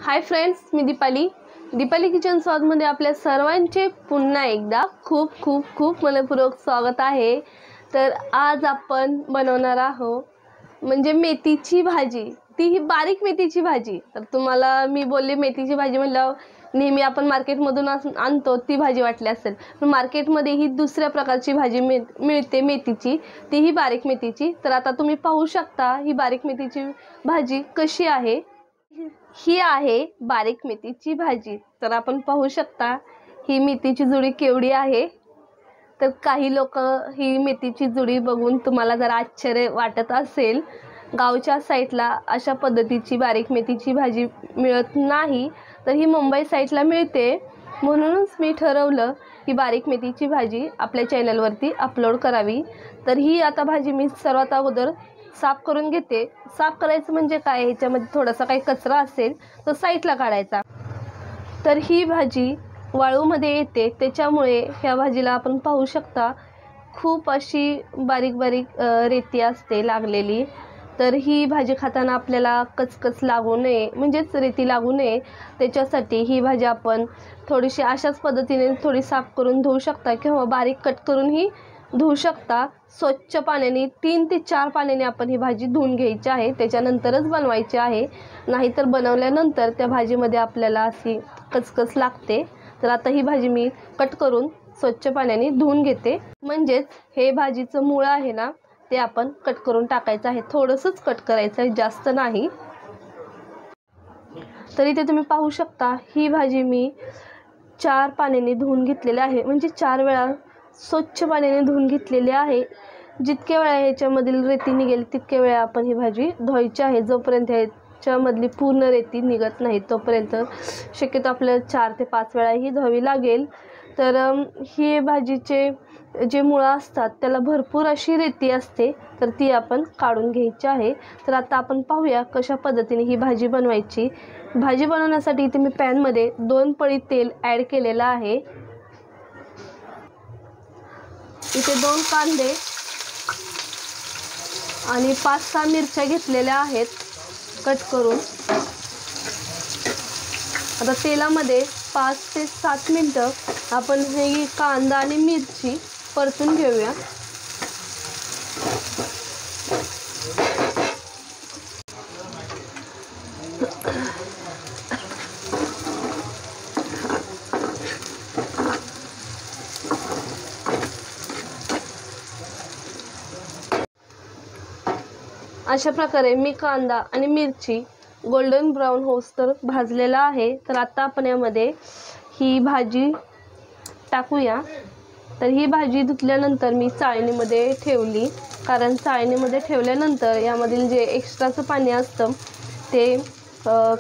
Hi friends, मी Deepali kitchen स्वादमध्ये आपल्या सर्वांचे पुन्हा एकदा खूप खूप खूप मनपूर्वक स्वागत आहे। तर आज आपण बनवणार आहोत म्हणजे मेथीची भाजी, तीही बारीक मेथीची भाजी। तर तुम्हाला मी बोलले मेथीची भाजी म्हणल्यावर नेहमी आपण मार्केटमधून आणतो ती भाजी वाटली असेल, पण मार्केटमध्ये ही दुसऱ्या प्रकारची भाजी मिळते मेथीची, तीही बारीक मेथीची। तर आता तुम्ही पाहू शकता ही बारीक मेथीची भाजी कशी आहे। ही आहे बारीक मेथीची भाजी। तर आपण पाहू शकता ही मेथीची जुडी केवढी आहे। तर काही लोक ही मेथीची जुडी बघून तुम्हाला जरा आश्चर्य वाटत असेल, गावच्या साईडला अशा पद्धतीची बारीक मेथीची भाजी मिळत नाही, तर ही मुंबई साईडला मिळते। म्हणूनच मी ठरवलं की बारीक मेथीची भाजी आपल्या चॅनलवरती अपलोड करावी। तर ही आता भाजी मी सर्वात अगोदर साफ करून घेते। साफ करायचं म्हणजे काय, ह्याच्यामध्ये थोडासा काही कचरा असेल तो साईडला काढायचा। तर ही भाजी वाळूमध्ये येते, त्याच्यामुळे ह्या भाजीला आपण पाहू शकता खूप अशी बारीक बारीक रेती असते लागलेली। तर ही भाजी खाताना आपल्याला कचकच लागू नये, म्हणजेच रेती लागू नये, त्याच्यासाठी ही भाजी आपण थोडीशी अशाच पद्धतीने थोडी साफ करून धुवू शकता किंवा बारीक कट करून ही धुवू शकता। स्वच्छ पाण्याने 3 ते 4 पाण्याने आपण ही भाजी धुवून घ्यायची आहे, त्याच्यानंतरच बनवायची आहे। नाहीतर बनवल्यानंतर त्या भाजीमध्ये आपल्याला अशी कचकच लागते। तर आता ही भाजी मी कट करून स्वच्छ पाण्याने धुवून घेते, म्हणजेच हे भाजीचं मूळ आहे ना ते आपण कट करून टाकायचं आहे। थोडंसंच कट करायचं आहे, जास्त नाही। तर इथे तुम्ही पाहू शकता ही भाजी मी 4 पाण्याने धुवून घेतलेली आहे, म्हणजे 4 वेळा स्वच्छ पाण्याने धुवून घेतलेली आहे। जितके वेळा ह्याच्यामधील रेती निघेल तितके वेळा आपण ही भाजी धुवायची आहे, जोपर्यंत ह्याच्यामधली पूर्ण रेती निघत नाही तोपर्यंत शक्यतो आपल्याला 4 ते 5 वेळा ही धुवावी लागेल। तर ही भाजीचे जे मुळं असतात त्याला भरपूर अशी रेती असते, तर ती आपण काढून घ्यायची आहे। तर आता आपण पाहूया कशा पद्धतीने ही भाजी बनवायची। भाजी बनवण्यासाठी इथे मी पॅनमध्ये 2 पळी तेल ॲड केलेलं आहे। इथे 2 कांदे आणि 5-6 मिरच्या घेतलेल्या आहेत कट करून। आता तेलामध्ये 5 ते 7 मिनिटं आपण ही कांदा आणि मिरची परतून घेऊया। अशा प्रकारे मी कांदा आणि मिरची गोल्डन ब्राऊन होईस्तोवर भाजलेला आहे। तर आता आपण यामध्ये ही भाजी टाकूया। तर ही भाजी धुतल्यानंतर मी चाळणीमध्ये ठेवली, कारण चाळणीमध्ये ठेवल्यानंतर यामधील जे एक्स्ट्राचं पाणी असतं ते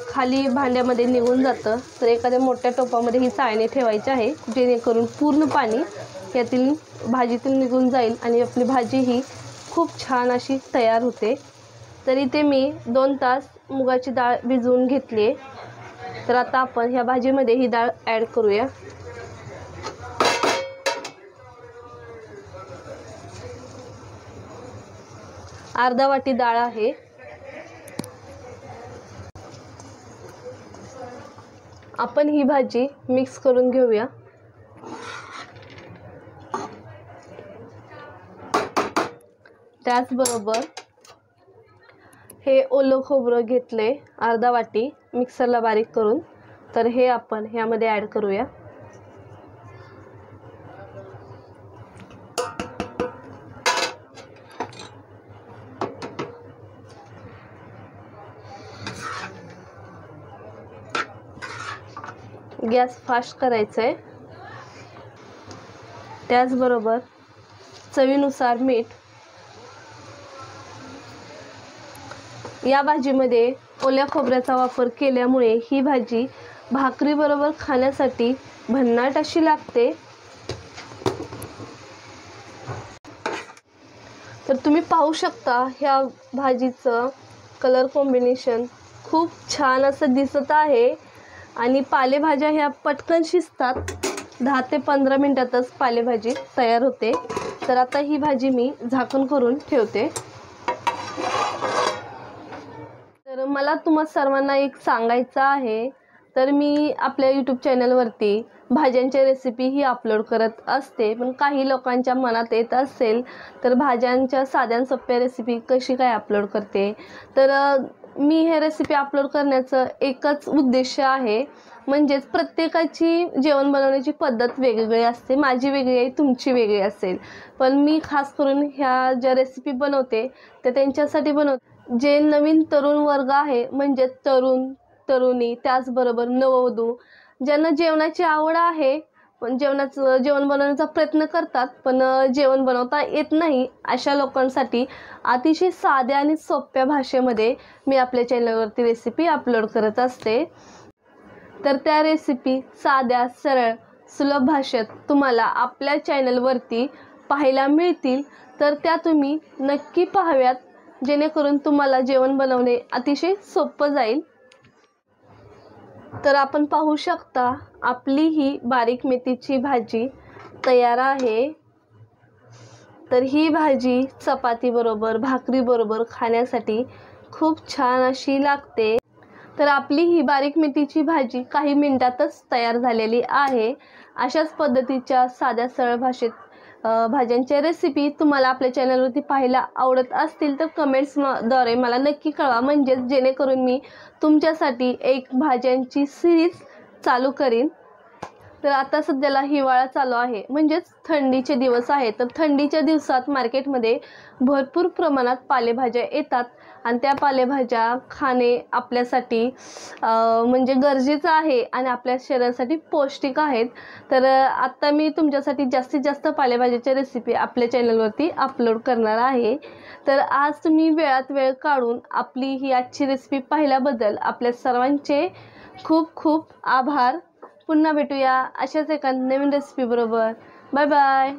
खाली भांड्यामध्ये निघून जातं। तर एखाद्या मोठ्या टोपामध्ये ही चाळणी ठेवायची आहे, जेणेकरून पूर्ण पाणी यातील भाजीतून निघून जाईल आणि आपली भाजी ही खूप छान अशी तयार होते। तर इथे मी 2 तास मुगाची डाळ भिजवून घेतली आहे। तर आता आपण ह्या भाजीमध्ये ही डाळ ॲड करूया। अर्धा वाटी डाळ आहे। आपण ही भाजी मिक्स करून घेऊया। त्याचबरोबर हे ओलं खोबरं घेतले अर्धा वाटी मिक्सरला बारीक करून, तर हे आपण ह्यामध्ये ॲड करूया। गॅस फास्ट करायचा आहे। त्याचबरोबर चवीनुसार मीठ। या भाजीमध्ये ओल्या खोबऱ्याचा वापर केल्यामुळे ही भाजी भाकरीबरोबर खाण्यासाठी भन्नाट अशी लागते। तर तुम्ही पाहू शकता ह्या भाजीचं कलर कॉम्बिनेशन खूप छान असं दिसत आहे आणि पालेभाज्या ह्या पटकन शिजतात, 10 ते 15 मिनिटातच पालेभाजी तयार होते। तर आता ही भाजी मी झाकण करून ठेवते। तर मला तुम्हा सर्वांना एक सांगायचं आहे, तर मी आपल्या यूट्यूब चॅनलवरती भाज्यांची रेसिपी ही अपलोड करत असते, पण काही लोकांच्या मनात येत असेल तर भाज्यांच्या साध्या सोप्या रेसिपी कशी काय अपलोड करते. तर मी हे रेसिपी अपलोड करण्याचं एकच उद्देश आहे, म्हणजेच प्रत्येकाची जेवण बनवण्याची पद्धत वेगवेगळी असते. माझी वेगळी आहे, तुमची वेगळी असेल, पण मी खास करून ह्या ज्या रेसिपी बनवते त्या त्यांच्यासाठी बनवते जे नवीन तरुण वर्ग आहे, म्हणजे तरुण तरुणी, त्याचबरोबर नववधू ज्यांना जेवणाची आवड आहे, पण जेवण बनवण्याचा प्रयत्न करतात, पण जेवण बनवता येत नाही, अशा लोकांसाठी अतिशय साध्या आणि सोप्या भाषेमध्ये मी आपल्या चॅनलवरती रेसिपी अपलोड करत असते. तर त्या रेसिपी साध्या सरळ सुलभ भाषेत तुम्हाला आपल्या चॅनलवरती पाहायला मिळतील, तर त्या तुम्ही नक्की पाहाव्यात, जेणेकरून तुम्हाला जेवण बनवणे अतिशय सोपं जाईल. तर आपण पाहू शकता आपली ही बारीक मेथीची भाजी तयार आहे. तर ही भाजी चपाती बरोबर, भाकरी बरोबर खाण्यासाठी खूप छान अशी लागते. तर आपली ही बारीक मेथीची भाजी काही मिनिटातच तयार झालेली आहे. अशाच पद्धतीच्या साध्या सरळ भाषेत भाज्यांच्या रेसिपी तुम्हाला आपल्या चॅनलवरती पाहायला आवडत असतील तर कमेंट्सद्वारे मला नक्की कळवा, म्हणजेच जेणेकरून मी तुमच्यासाठी एक भाज्यांची सिरीज चालू करीन. तर आता सध्याला हिवाळा चालू आहे, म्हणजेच थंडीचे दिवस आहेत. तर थंडीच्या दिवसात मार्केटमध्ये भरपूर प्रमाणात पालेभाज्या येतात आणि त्या पालेभाज्या खाणे आपल्यासाठी म्हणजे गरजेचं आहे आणि आपल्या शरीरासाठी पौष्टिक आहेत. तर आत्ता मी तुमच्यासाठी जास्तीत जास्त पालेभाज्याच्या रेसिपी आपल्या चॅनलवरती अपलोड करणार आहे. तर आज तुम्ही वेळात वेळ काढून आपली ही आजची रेसिपी पाहिल्याबद्दल आपल्या सर्वांचे खूप खूप आभार. पुन्हा भेटूया अशाच एका नवीन रेसिपी बरोबर. Bye bye.